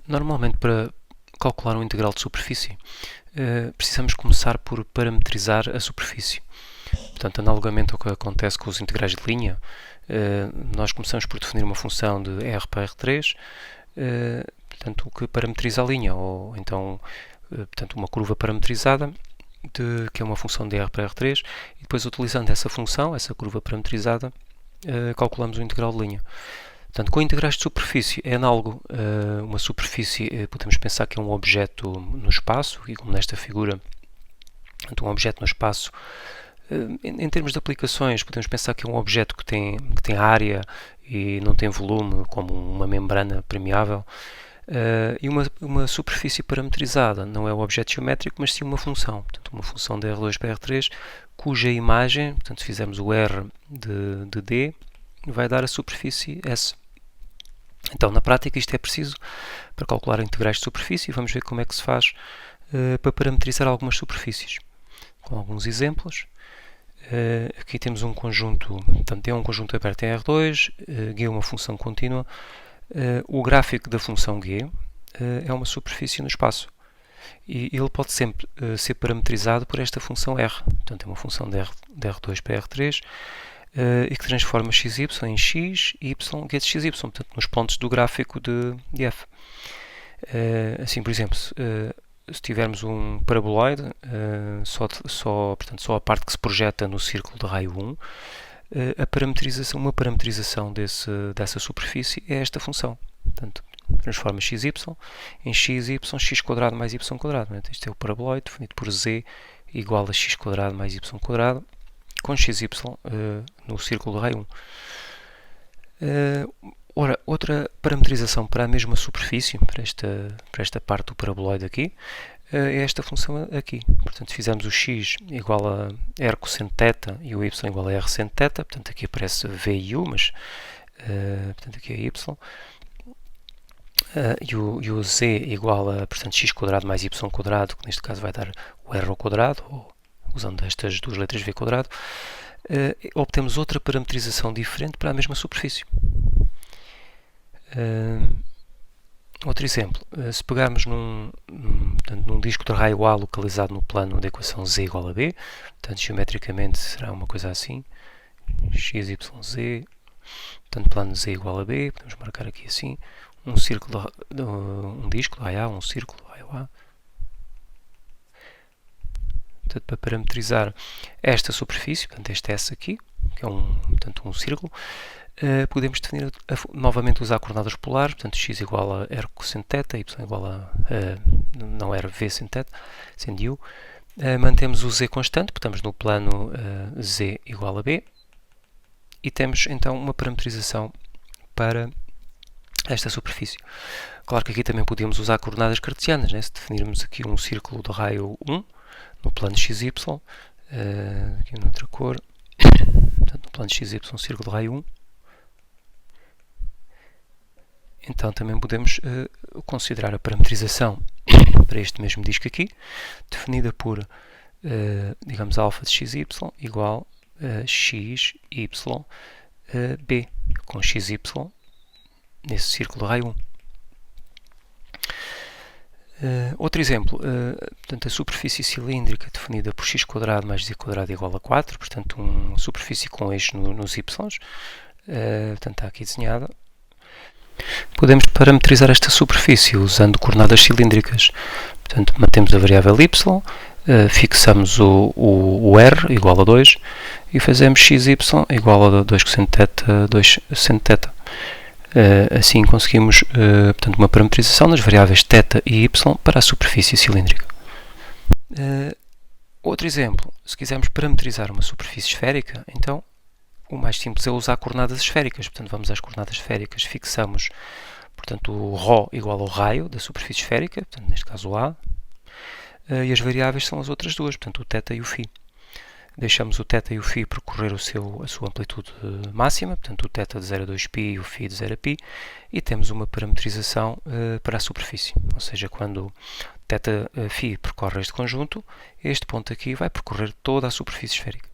Normalmente, para calcular um integral de superfície, precisamos começar por parametrizar a superfície. Portanto, analogamente ao que acontece com os integrais de linha, nós começamos por definir uma função de R para R3, portanto, o que parametriza a linha, ou então portanto, uma curva parametrizada, que é uma função de R para R3, e depois, utilizando essa função, essa curva parametrizada, calculamos o integral de linha. Portanto, com integrais de superfície é análogo. Uma superfície, podemos pensar que é um objeto no espaço, e como nesta figura, portanto, um objeto no espaço. Em termos de aplicações, podemos pensar que é um objeto que tem área e não tem volume, como uma membrana permeável. E uma superfície parametrizada não é o objeto geométrico, mas sim uma função. Portanto, uma função de R2 para R3, cuja imagem, portanto, se fizermos o R de D, vai dar a superfície S. Então, na prática, isto é preciso para calcular integrais de superfície. Vamos ver como é que se faz para parametrizar algumas superfícies. Com alguns exemplos. Aqui temos um conjunto, portanto, é um conjunto aberto em R2, G é uma função contínua. O gráfico da função G é uma superfície no espaço. E ele pode sempre ser parametrizado por esta função R. Portanto, é uma função de R2 para R3, e que transforma xy em x, y, g de xy, portanto, nos pontos do gráfico de f. Assim, por exemplo, se tivermos um paraboloide, portanto, só a parte que se projeta no círculo de raio 1, uma parametrização dessa superfície é esta função. Portanto, transforma xy em xy, x quadrado mais y quadrado. Isto é o paraboloide definido por z igual a x quadrado mais y quadrado, com xy no círculo de raio 1. Ora, outra parametrização para a mesma superfície, para esta parte do paraboloide aqui, é esta função aqui. Portanto, se fizermos o x igual a r cosseno θ e o y igual a r seno θ, portanto aqui aparece v e u, mas portanto aqui é y, e o z igual a, portanto, x quadrado mais y quadrado, que neste caso vai dar o r ao quadrado, ou usando estas duas letras v quadrado, obtemos outra parametrização diferente para a mesma superfície. Outro exemplo, se pegarmos num disco de raio A localizado no plano da equação z igual a b, portanto, geometricamente será uma coisa assim, x, y, z, portanto, plano z igual a b, podemos marcar aqui assim, um disco de raio A, um círculo de raio A. Portanto, para parametrizar esta superfície, portanto, este S aqui, que é um círculo, podemos definir novamente usar coordenadas polares, portanto, x igual a r cosseno θ, y igual a não r v seno θ, sendo u. Mantemos o z constante, porque estamos no plano z igual a b, e temos então uma parametrização para esta superfície. Claro que aqui também podíamos usar coordenadas cartesianas, né? Se definirmos aqui um círculo de raio 1 no plano xy, aqui noutra cor, portanto, no plano xy, um círculo de raio 1, então também podemos considerar a parametrização para este mesmo disco aqui, definida por, digamos, alfa de xy igual a x, y, b, com xy nesse círculo de raio 1. Outro exemplo, portanto, a superfície cilíndrica definida por x quadrado mais z quadrado igual a 4, portanto, uma superfície com eixo nos y, portanto, está aqui desenhada. Podemos parametrizar esta superfície usando coordenadas cilíndricas. Portanto, mantemos a variável y, fixamos o r igual a 2 e fazemos xy igual a 2 cosseno θ, 2 seno θ. Assim conseguimos, portanto, uma parametrização das variáveis θ e y para a superfície cilíndrica. Outro exemplo, se quisermos parametrizar uma superfície esférica, então o mais simples é usar coordenadas esféricas. Portanto, vamos às coordenadas esféricas, fixamos, portanto, o ρ igual ao raio da superfície esférica, portanto, neste caso o A, e as variáveis são as outras duas, portanto, o θ e o φ. Deixamos o θ e o φ percorrer a sua amplitude máxima, portanto, o θ de 0 a 2π e o φ de 0 a π, e temos uma parametrização para a superfície. Ou seja, quando θ φ percorre este conjunto, este ponto aqui vai percorrer toda a superfície esférica.